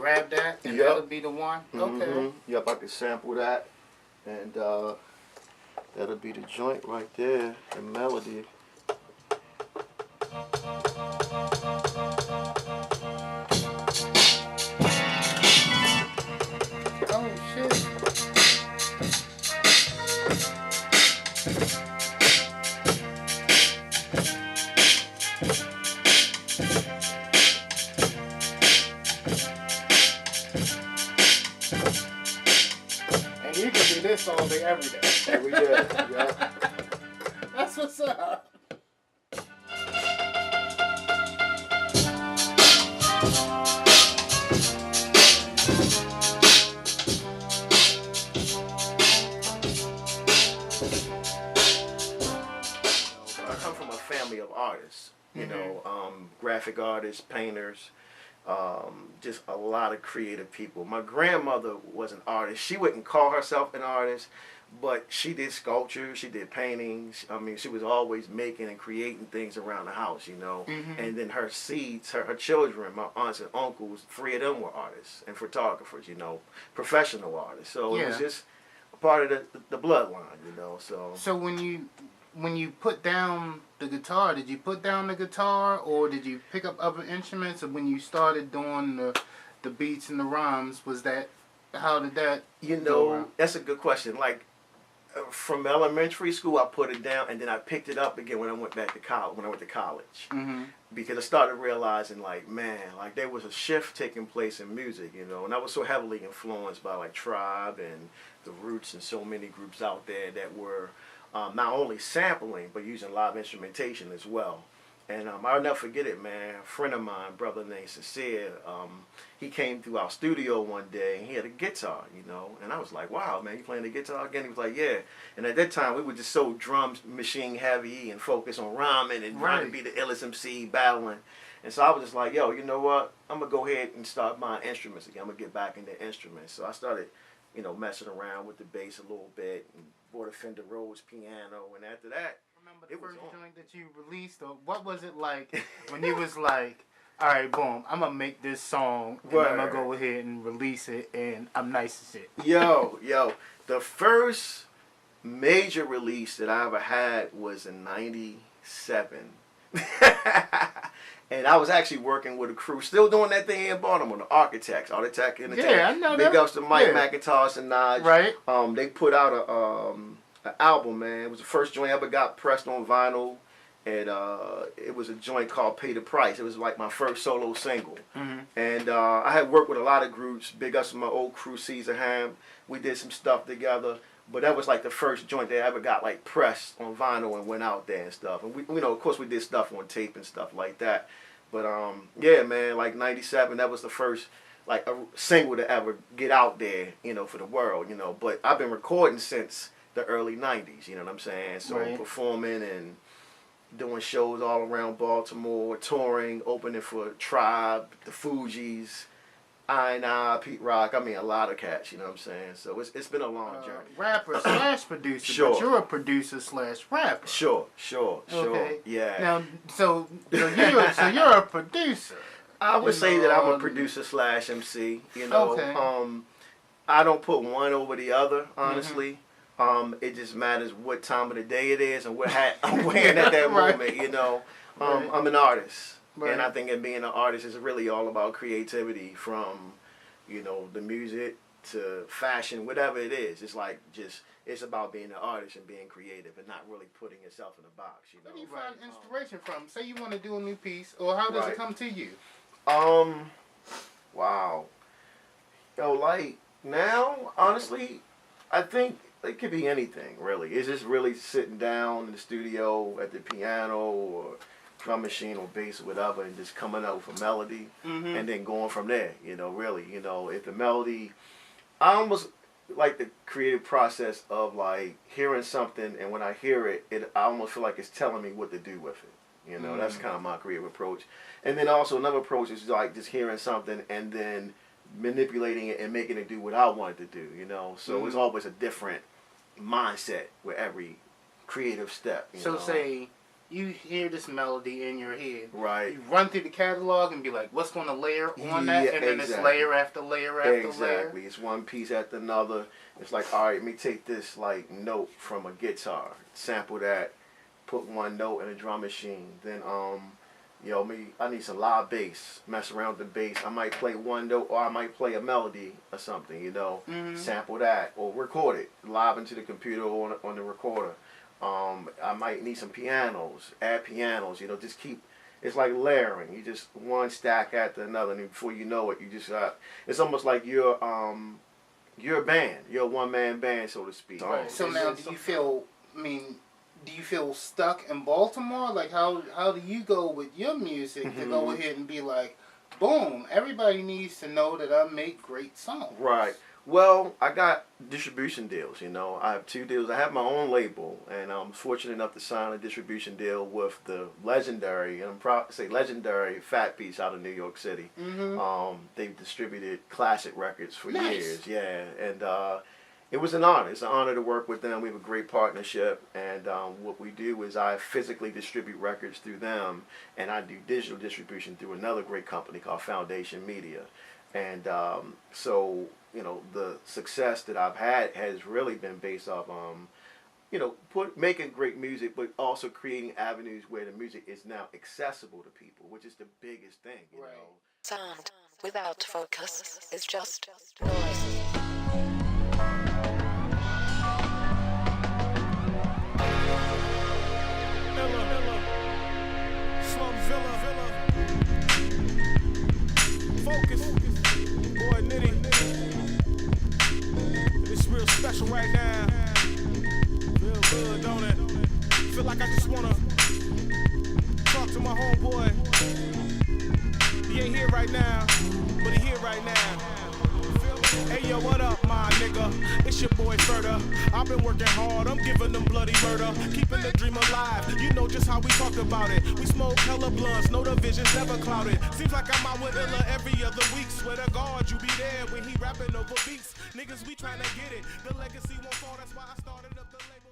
grab that and that'll be the one? Okay. Yep, I can sample that. And that'll be the joint right there, the melody. Oh, shit. And you can do this all day, every day. Every day, yeah. That's what's up. I come from a family of artists, you know, graphic artists, painters, just a lot of creative people. My grandmother was an artist. She wouldn't call herself an artist, but she did sculpture, she did paintings. I mean, she was always making and creating things around the house, you know. And then her seeds, her children, my aunts and uncles, 3 of them were artists and photographers, you know, professional artists. So it was just a part of the bloodline, you know. So when you put down the guitar, did you put down the guitar or did you pick up other instruments? Or when you started doing the beats and the rhymes, was that, how did that go? That's a good question. Like, from elementary school, I put it down, and then I picked it up again when I went back to college. When I went to college, because I started realizing, like, man, like there was a shift taking place in music, you know, and I was so heavily influenced by like Tribe and the Roots and so many groups out there that were not only sampling but using live instrumentation as well. And I'll never forget it, man. A friend of mine, brother named Sincere, he came through our studio one day and he had a guitar, you know. And I was like, wow, man, you playing the guitar again? He was like, yeah. And at that time, we were just so drum machine heavy and focused on rhyming and trying to be the illest MC battling. And so I was just like, yo, you know what? I'm going to go ahead and start buying instruments again. I'm going to get back into instruments. So I started, you know, messing around with the bass a little bit and bought a Fender Rhodes piano. And after that, remember the first joint that you released, or what was it like when you was like, all right, boom, I'm gonna make this song and I'm gonna go ahead and release it and I'm nice as shit? Yo, the first major release that I ever had was in '97. And I was actually working with a crew, still doing that thing in Baltimore, the Architects Entertainment. Yeah, I know that. Big ups to Mike McIntosh and Naj. Right. They put out an album, man. It was the first joint I ever got pressed on vinyl. And it was a joint called Pay the Price. It was like my first solo single. And I had worked with a lot of groups. Big ups to my old crew, Caesar Ham. We did some stuff together. But that was like the first joint that I ever got like pressed on vinyl and went out there and stuff. And we, you know, of course we did stuff on tape and stuff like that. But yeah, man, like '97, that was the first like a single to ever get out there, you know, for the world, you know. But I've been recording since the early '90s, you know what I'm saying? So performing and doing shows all around Baltimore, touring, opening for Tribe, the Fugees, I&I, Pete Rock. I mean, a lot of cats, you know what I'm saying? So it's been a long journey. Rapper slash producer, Sure. but you're a producer slash rapper. Sure. Okay. Yeah. Now, so you're a producer. I would say that I'm a producer slash MC, you know. Okay. I don't put one over the other, honestly. It just matters what time of the day it is and what hat I'm wearing at that moment, you know. I'm an artist. And I think that being an artist is really all about creativity, from, you know, the music to fashion, whatever it is. It's like it's about being an artist and being creative and not really putting yourself in a box, you know. Where do you find inspiration from? Say you want to do a new piece, or how does it come to you? Wow. Yo, like, now, honestly, I think it could be anything, really. It's just really sitting down in the studio at the piano or drum machine or bass or whatever and just coming up with a melody and then going from there, you know, really. You know, if the melody, I almost like the creative process of like hearing something, and when I hear it, I almost feel like it's telling me what to do with it. You know, that's kind of my creative approach. And then also another approach is like just hearing something and then manipulating it and making it do what I want it to do, you know. So it's always a different mindset with every creative step. You know? Say you hear this melody in your head. Right. You run through the catalog and be like, what's going to layer on that? And then it's layer after layer after layer. Exactly. It's one piece after another. It's like, all right, let me take this like note from a guitar, sample that, put one note in a drum machine. Then I need some live bass. Mess around with the bass. I might play one note, or I might play a melody or something. Sample that or record it live into the computer or on the recorder. I might need some pianos. Add pianos. Just keep. It's like layering. You just one stack after another, and before you know it, you just it's almost like you're a band. You're a one-man band, so to speak. Right. So now, do you feel? Do you feel stuck in Baltimore? Like, how do you go with your music to go ahead and be like, boom, everybody needs to know that I make great songs? Right. Well, I got distribution deals, I have 2 deals. I have my own label, and I'm fortunate enough to sign a distribution deal with the legendary, and I'm proud to say legendary, Fat Beats out of New York City. They've distributed classic records for years. Yeah, and it was an honor. It's an honor to work with them. We have a great partnership, and what we do is I physically distribute records through them, and I do digital distribution through another great company called Foundation Media. And so, the success that I've had has really been based off, making great music, but also creating avenues where the music is now accessible to people, which is the biggest thing, you know. Sound without focus is just noise. Focus, boy, Nitty. It's real special right now. Feel good, don't it? Feel like I just wanna talk to my homeboy. He ain't here right now, but he here right now. Hey yo, what up, my nigga? It's your boy Ferda. I've been working hard, I'm giving them bloody murder. Keeping the dream alive, you know just how we talk about it. We smoke hella blunts, know the vision's never clouded. Seems like I'm out with Illa every other week. Swear to God, you be there when he rapping over beats. Niggas, we tryna get it. The legacy won't fall, that's why I started up the label.